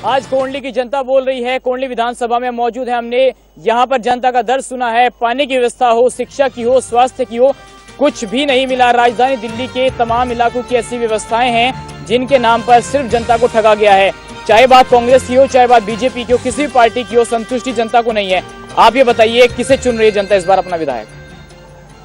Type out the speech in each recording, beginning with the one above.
आज कोंडली की जनता बोल रही है। कोंडली विधानसभा में मौजूद है। हमने यहाँ पर जनता का दर्द सुना है। पानी की व्यवस्था हो, शिक्षा की हो, स्वास्थ्य की हो, कुछ भी नहीं मिला। राजधानी दिल्ली के तमाम इलाकों की ऐसी व्यवस्थाएं हैं जिनके नाम पर सिर्फ जनता को ठगा गया है। चाहे बात कांग्रेस की हो, चाहे बात बीजेपी की हो, किसी भी पार्टी की हो, संतुष्टि जनता को नहीं है। आप ये बताइए किसे चुन रही है जनता इस बार अपना विधायक?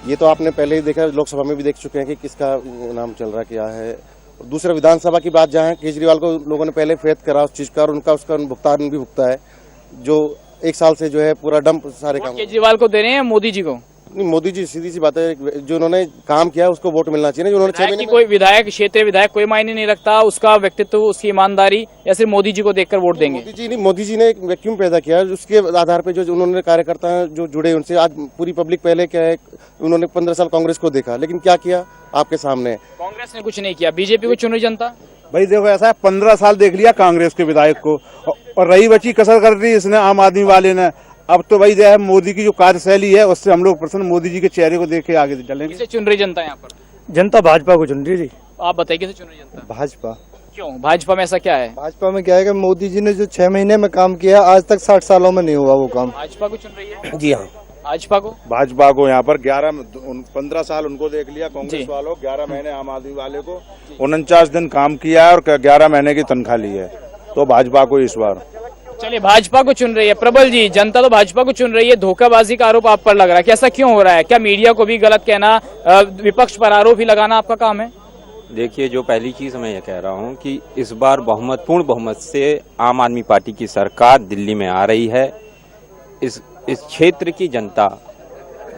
ये तो आपने पहले ही देखा, लोकसभा में भी देख चुके हैं कि किसका नाम चल रहा क्या है। दूसरा विधानसभा की बात, जहां केजरीवाल को लोगों ने पहले फेथ करा उस चीज का और उसका भुगतान भी भुगता है, जो 1 साल से जो है पूरा डंप सारे काम केजरीवाल को दे रहे हैं, मोदी जी को नहीं। मोदी जी सीधी सी बात है, जो उन्होंने काम किया उसको वोट मिलना चाहिए ना। जो उन्होंने 6 महीने कोई विधायक, क्षेत्रीय विधायक कोई मायने नहीं रखता, उसका व्यक्तित्व, उसकी ईमानदारी, या सिर्फ मोदी जी को देखकर वोट देंगे? मोदी जी ने एक वैक्यूम पैदा किया, उसके आधार पर जो उन्होंने कार्यकर्ता हैं जो जुड़े उनसे, आज पूरी पब्लिक पहले क्या है, उन्होंने 15 साल कांग्रेस को देखा, लेकिन क्या किया आपके सामने। कांग्रेस ने कुछ नहीं किया, बीजेपी को चुन रही जनता। भाई देखो, ऐसा है 15 साल देख लिया कांग्रेस के विधायक को, और रही बची कसर कर दी इसने आम आदमी वाले ने। अब तो भाई जो है मोदी की जो कार्यशैली है उससे हम लोग प्रसन्न, मोदी जी के चेहरे को देख के आगे चलेंगे। किसे चुन रही जनता यहाँ पर? जनता भाजपा को चुन रही जी। आप बताइए किसे चुन रही जनता? भाजपा। क्यों? भाजपा में ऐसा क्या है? भाजपा में क्या है कि मोदी जी ने जो 6 महीने में काम किया, आज तक 60 सालों में नहीं हुआ वो काम। भाजपा को चुन रही है? जी हाँ, भाजपा को। भाजपा को यहाँ पर 15 साल उनको देख लिया कांग्रेस वालों, 11 महीने आम आदमी वाले को, 49 दिन काम किया है और 11 महीने की तनख्वाह ली है, तो भाजपा को इस बार। चलिए, भाजपा को चुन रही है। प्रबल जी, जनता तो भाजपा को चुन रही है। धोखाबाजी का आरोप आप पर लग रहा है, कैसा क्यों हो रहा है? क्या मीडिया को भी गलत कहना, विपक्ष पर आरोप ही लगाना आपका काम है? देखिए, जो पहली चीज मैं ये कह रहा हूँ कि इस बार पूर्ण बहुमत से आम आदमी पार्टी की सरकार दिल्ली में आ रही है। इस क्षेत्र की जनता,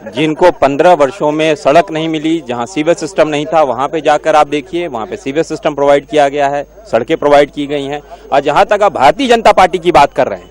जिनको 15 वर्षों में सड़क नहीं मिली, जहां सीवेज सिस्टम नहीं था, वहां पे जाकर आप देखिए, वहां पे सीवेज सिस्टम प्रोवाइड किया गया है, सड़कें प्रोवाइड की गई हैं। और जहां तक आप भारतीय जनता पार्टी की बात कर रहे हैं,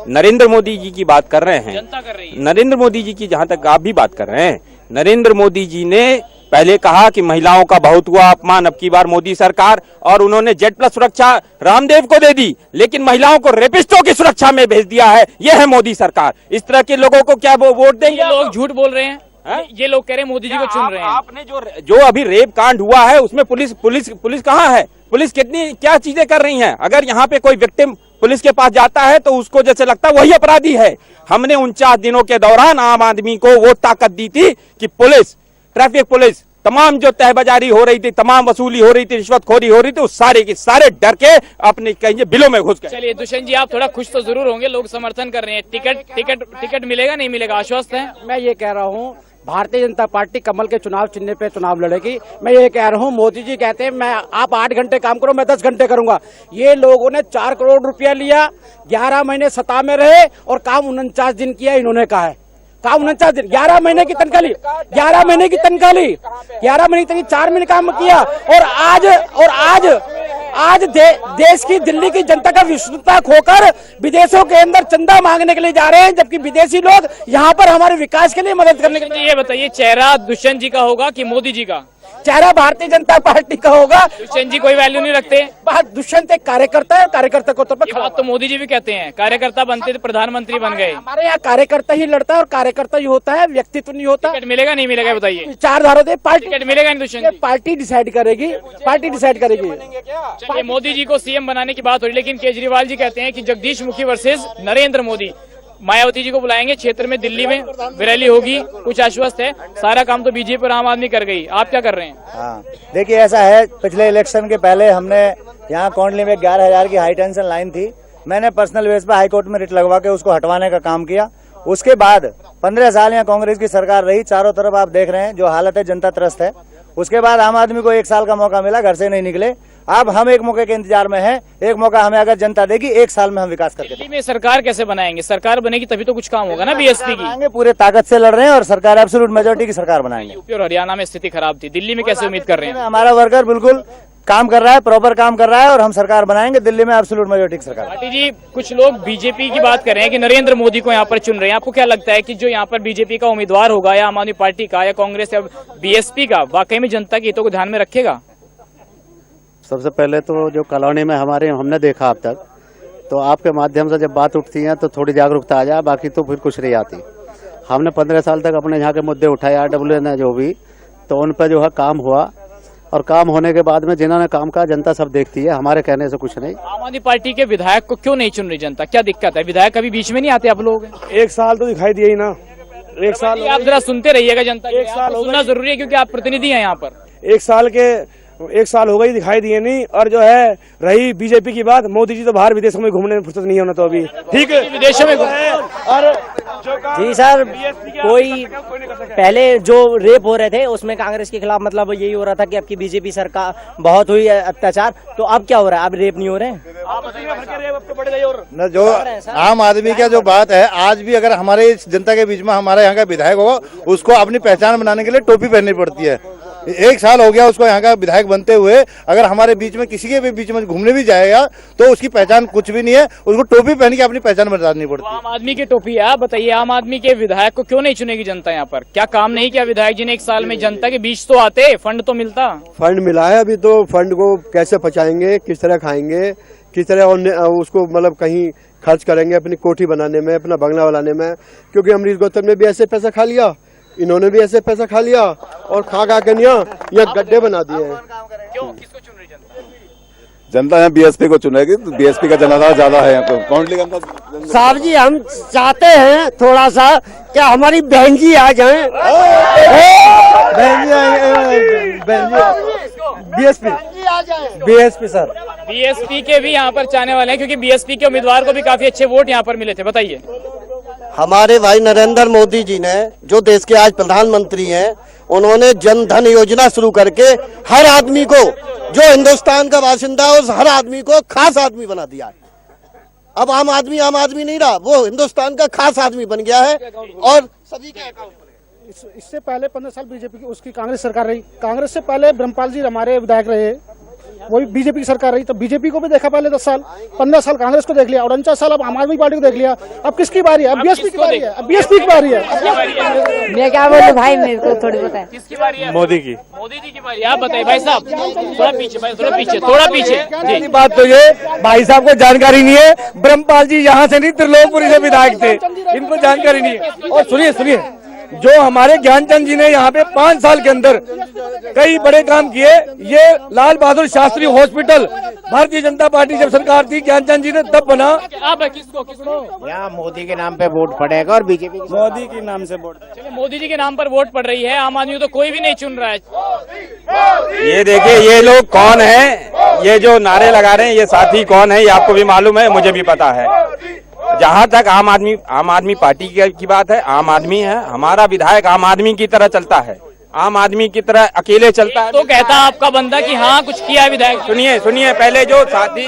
नरेंद्र मोदी जी की बात कर रहे हैं, जनता कर रही है। नरेंद्र मोदी जी की जहां तक आप भी बात कर रहे हैं, नरेंद्र मोदी जी ने पहले कहा कि महिलाओं का बहुत हुआ अपमान, अब की बार मोदी सरकार, और उन्होंने Z+ सुरक्षा रामदेव को दे दी, लेकिन महिलाओं को रेपिस्टों की सुरक्षा में भेज दिया है। यह है मोदी सरकार। इस तरह के लोगों को क्या वो वोट देंगे? लोग झूठ बोल रहे हैं। ये लोग कह रहे हैं मोदी जी को चुन रहे हैं। आपने जो अभी रेप कांड हुआ है उसमें पुलिस कहाँ है? पुलिस क्या चीजें कर रही है? अगर यहाँ पे कोई विक्टिम पुलिस के पास जाता है तो उसको जैसे लगता है वही अपराधी है। हमने 49 दिनों के दौरान आम आदमी को वो ताकत दी थी कि पुलिस, ट्रैफिक पुलिस, तमाम जो तहबाजारी हो रही थी, तमाम वसूली हो रही थी, रिश्वतखोरी हो रही थी, उस सारे के सारे डर के अपने कहीं बिलों में घुस गए। चलिए दुष्यंत जी, आप थोड़ा खुश तो जरूर होंगे, लोग समर्थन कर रहे हैं। टिकट मिलेगा नहीं मिलेगा, आश्वस्त है? मैं ये कह रहा हूँ, भारतीय जनता पार्टी कमल के चुनाव चिन्ह पे चुनाव लड़ेगी। मैं ये कह रहा हूँ, मोदी जी कहते हैं आप 8 घंटे काम करो, मैं 10 घंटे करूंगा। ये लोगों ने 4 करोड़ रुपया लिया, 11 महीने सत्ता में रहे और काम 49 दिन किया। इन्होंने कहा है काम 49 दिन, 11 महीने की तनख्वाह ली, 11 महीने की तनख्वाह ली, 11 महीने तक 4 महीने काम किया। और आज देश की, दिल्ली की जनता का विश्वसनीयता खोकर विदेशों के अंदर चंदा मांगने के लिए जा रहे हैं, जबकि विदेशी लोग यहाँ पर हमारे विकास के लिए मदद करने के लिए। ये बताइए, चेहरा दुष्यंत जी का होगा कि मोदी जी का? चेहरा भारतीय जनता पार्टी का होगा। दुष्यंत जी कोई वैल्यू नहीं रखते। दुष्यंत एक कार्यकर्ता है, कार्यकर्ता को तो मोदी जी भी कहते हैं, कार्यकर्ता बनते थे प्रधानमंत्री बन गए। हमारे यहाँ कार्यकर्ता ही लड़ता है और कार्यकर्ता ही होता है, व्यक्तित्व नहीं होता। टिकट मिलेगा नहीं मिलेगा बताइए? 4 धारों से पार्टी टिकट मिलेगा नहीं दुष्यंत? पार्टी डिसाइड करेगी, पार्टी डिसाइड करेगी। चलिए, मोदी जी को सीएम बनाने की बात हो रही, लेकिन केजरीवाल जी कहते हैं कि जगदीश मुखी वर्सेस नरेंद्र मोदी। मायावती जी को बुलाएंगे, क्षेत्र में दिल्ली में रैली होगी, कुछ आश्वस्त है। सारा काम तो बीजेपी और आम आदमी कर गई, आप क्या कर रहे हैं? हाँ, देखिए ऐसा है, पिछले इलेक्शन के पहले हमने यहाँ कोंडली में 11,000 की हाई टेंशन लाइन थी। मैंने पर्सनल बेस पर हाईकोर्ट में रिट लगवा के उसको हटवाने का काम किया। उसके बाद 15 साल यहाँ कांग्रेस की सरकार रही, चारों तरफ आप देख रहे हैं जो हालत है, जनता त्रस्त है। उसके बाद आम आदमी को 1 साल का मौका मिला, घर से नहीं निकले। अब हम एक मौके के इंतजार में हैं, एक मौका हमें अगर जनता देगी, 1 साल में हम विकास करके दिल्ली में सरकार कैसे बनाएंगे? सरकार बनेगी तभी तो कुछ काम होगा ना। बीएसपी की पूरे ताकत से लड़ रहे हैं और सरकार एब्सोल्यूट मेजोरिटी की सरकार बनाएंगे। यूपी और हरियाणा में स्थिति खराब थी, दिल्ली में कैसे उम्मीद कर रहे हैं? हमारा वर्कर बिल्कुल काम कर रहा है, प्रॉपर काम कर रहा है और हम सरकार बनाएंगे दिल्ली में एब्सोल्यूट मेजोरिटी की सरकार। पार्टी जी, कुछ लोग बीजेपी की बात कर रहे हैं कि नरेंद्र मोदी को यहाँ पर चुन रहे हैं। आपको क्या लगता है कि जो यहाँ पर बीजेपी का उम्मीदवार होगा, या आम आदमी पार्टी का, या कांग्रेस या बीएसपी का, वाकई में जनता के हितों को ध्यान में रखेगा? सबसे पहले तो जो कॉलोनी में हमने देखा अब तक, तो आपके माध्यम से जब बात उठती है तो थोड़ी जागरूकता आ जाए, बाकी तो फिर कुछ नहीं आती। हमने 15 साल तक अपने यहाँ के मुद्दे उठाए, RWA ने जो भी, तो उन पर जो है काम हुआ। और काम होने के बाद में जिन्होंने काम कहा जनता सब देखती है, हमारे कहने से कुछ नहीं। आम आदमी पार्टी के विधायक को क्यों नहीं चुन रही जनता, क्या दिक्कत है? विधायक कभी बीच में नहीं आते आप लोग? एक साल तो दिखाई दिया ही ना, एक साल आप जरा सुनते रहिएगा जनता की, एक साल आपको सुनना जरूरी है क्योंकि आप प्रतिनिधि हैं यहाँ पर। एक साल हो गई दिखाई दिए नहीं। और जो है रही बीजेपी की बात, मोदी जी तो बाहर विदेशों में घूमने में फुर्सत नहीं होना तो अभी ठीक है, विदेशों में और जी सर, कोई पहले जो रेप हो रहे थे उसमें कांग्रेस के खिलाफ मतलब यही हो रहा था कि अब की बीजेपी सरकार बहुत हुई अत्याचार, तो अब क्या हो रहा है? अब रेप नहीं हो रहे हैं। न जो आम आदमी का जो बात है, आज भी अगर हमारे जनता के बीच में हमारे यहाँ का विधायक होगा, उसको अपनी पहचान बनाने के लिए टोपी पहननी पड़ती है। एक साल हो गया उसको यहाँ का विधायक बनते हुए, अगर हमारे बीच में किसी के भी बीच में घूमने भी जाएगा तो उसकी पहचान कुछ भी नहीं है, उसको टोपी पहन के अपनी पहचान बनानी पड़ती है। आम आदमी की टोपी है। आप बताइए, आम आदमी के विधायक को क्यों नहीं चुनेगी जनता यहाँ पर? क्या काम नहीं किया विधायक जी ने एक साल में? जनता के बीच तो आते, फंड तो मिलता। फंड मिला है, अभी तो फंड को कैसे पचाएंगे, किस तरह खाएंगे, किस तरह उसको मतलब कहीं खर्च करेंगे अपनी कोठी बनाने में, अपना बंगला बनाने में, क्योंकि अमरीश गौतम ने भी ऐसे पैसा खा लिया, इन्होंने भी ऐसे पैसा खा लिया और खा के यहाँ गड्ढे बना दिए हैं। क्यों, किसको चुन रही जनता? जनता यहाँ बीएसपी को चुनेगी, तो बीएसपी का जनाधार ज्यादा है यहाँ पे। साहब जी, हम चाहते हैं थोड़ा सा क्या हमारी बहन जी आ जाए। बीएसपी सर, बीएसपी के भी यहाँ पर चाहने वाले हैं क्योंकि बीएसपी के उम्मीदवार को भी काफी अच्छे वोट यहाँ पर मिले थे। बताइए। हमारे भाई नरेंद्र मोदी जी ने, जो देश के आज प्रधानमंत्री हैं, उन्होंने जन धन योजना शुरू करके हर आदमी को, जो हिंदुस्तान का बाशिंदा है, उस हर आदमी को खास आदमी बना दिया है। अब आम आदमी नहीं रहा, वो हिंदुस्तान का खास आदमी बन गया है और सभी के अकाउंट। इससे पहले 15 साल बीजेपी की उसकी कांग्रेस सरकार रही। कांग्रेस से पहले ब्रह्मपाल जी हमारे विधायक रहे, वही बीजेपी की सरकार रही। तो बीजेपी को भी देखा पहले 10 साल, 15 साल कांग्रेस को देख लिया और 49 साल अब आम आदमी पार्टी को देख लिया। अब किसकी बारी है? अब बीएसपी की बारी है। अब बीएसपी की बारी है। मैं क्या बोलूं भाई, मेरे को थोड़ी पता है। किसकी बारी है? मोदी की। मोदी जी की बारी। आप बताइए भाई साहब, थोड़ा पीछे भाई, थोड़ा पीछे जी। बात तो ये भाई साहब को जानकारी नहीं है, ब्रह्मपाल जी यहाँ से नहीं, त्रिलोकपुरी से विधायक थे, इनको जानकारी नहीं है। और सुनिए, जो हमारे ज्ञानचंद जी ने यहाँ पे 5 साल के अंदर कई बड़े काम किए। ये लाल बहादुर शास्त्री हॉस्पिटल भारतीय जनता पार्टी जब सरकार थी, ज्ञानचंद जी ने तब बना। आप किसको? यहाँ मोदी के नाम पे वोट पड़ेगा और बीजेपी मोदी के नाम से वोट। चलिए, मोदी जी के नाम पर वोट पड़ रही है, आम आदमी तो कोई भी नहीं चुन रहा है। ये देखिए, ये लोग कौन है, ये जो नारे लगा रहे हैं, ये साथी कौन है, ये आपको भी मालूम है, मुझे भी पता है। जहाँ तक आम आदमी पार्टी की बात है, आम आदमी है, हमारा विधायक आम आदमी की तरह चलता है, आम आदमी की तरह अकेले चलता है। तो कहता आपका बंदा कि हाँ कुछ किया विधायक। सुनिए, पहले जो साथी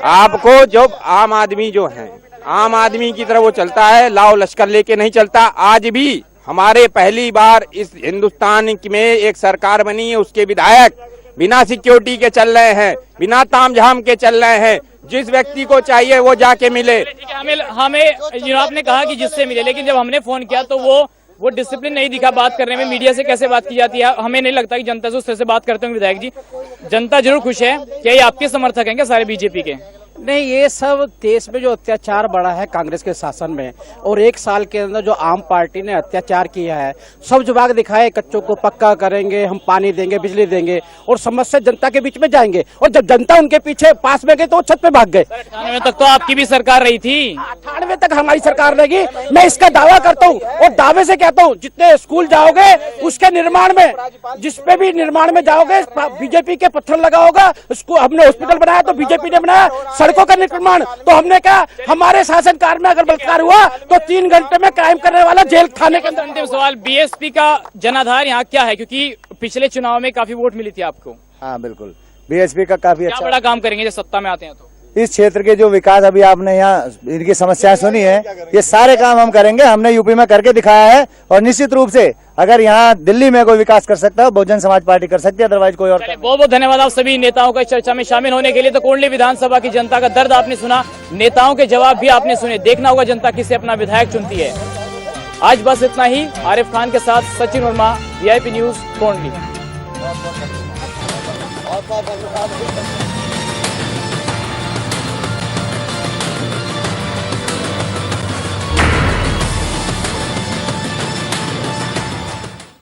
आपको, जो आम आदमी जो है, आम आदमी की तरह वो चलता है, लाओ लश्कर लेके नहीं चलता। आज भी हमारे पहली बार इस हिंदुस्तान में एक सरकार बनी है, उसके विधायक बिना सिक्योरिटी के चल रहे हैं, बिना तामझाम के चल रहे हैं। जिस व्यक्ति को चाहिए वो जाके मिले। हमें आपने कहा कि जिससे मिले, लेकिन जब हमने फोन किया तो वो डिसिप्लिन नहीं दिखा बात करने में। मीडिया से कैसे बात की जाती है? हमें नहीं लगता कि जनता से उस तरह से बात करते होंगे विधायक जी। जनता जरूर खुश है। क्या ये आपके समर्थक हैं क्या सारे बीजेपी के? नहीं, ये सब देश में जो अत्याचार बढ़ा है कांग्रेस के शासन में, और 1 साल के अंदर जो आम पार्टी ने अत्याचार किया है, सब जुबान दिखाए, कच्चों को पक्का करेंगे, हम पानी देंगे, बिजली देंगे, और समस्या जनता के बीच में जाएंगे। और जब जनता उनके पीछे पास में गई तो वो छत पे भाग गए। 98 तक तो आपकी भी सरकार रही थी। 98 तक हमारी सरकार रहेगी, मैं इसका दावा करता हूँ और दावे से कहता हूँ, जितने स्कूल जाओगे उसके निर्माण में, जिसपे भी निर्माण में जाओगे, बीजेपी के पत्थर लगा होगा। उसको हमने हॉस्पिटल बनाया तो बीजेपी ने बनाया, सड़कों का निर्माण तो हमने कहा। हमारे शासनकाल में अगर बलात्कार हुआ तो 3 घंटे में क्राइम करने वाला जेल खाने के अंदर। अंतिम सवाल, बीएसपी का जनाधार यहाँ क्या है? क्योंकि पिछले चुनाव में काफी वोट मिली थी आपको। हाँ बिल्कुल, बीएसपी का काफी अच्छा बड़ा काम करेंगे जब सत्ता में आते हैं तो। इस क्षेत्र के जो विकास, अभी आपने यहाँ इनकी समस्याएं सुनी है, ये सारे काम हम करेंगे। हमने यूपी में करके दिखाया है और निश्चित रूप से अगर यहाँ दिल्ली में कोई विकास कर सकता है, बहुजन समाज पार्टी कर सकती है, अदरवाइज कोई और। बहुत बहुत धन्यवाद आप सभी नेताओं का इस चर्चा में शामिल होने के लिए। तो कोंडली विधानसभा की जनता का दर्द आपने सुना, नेताओं के जवाब भी आपने सुने। देखना होगा जनता किसे अपना विधायक चुनती है। आज बस इतना ही। आरिफ खान के साथ सचिन वर्मा, VIP न्यूज, कोंडली।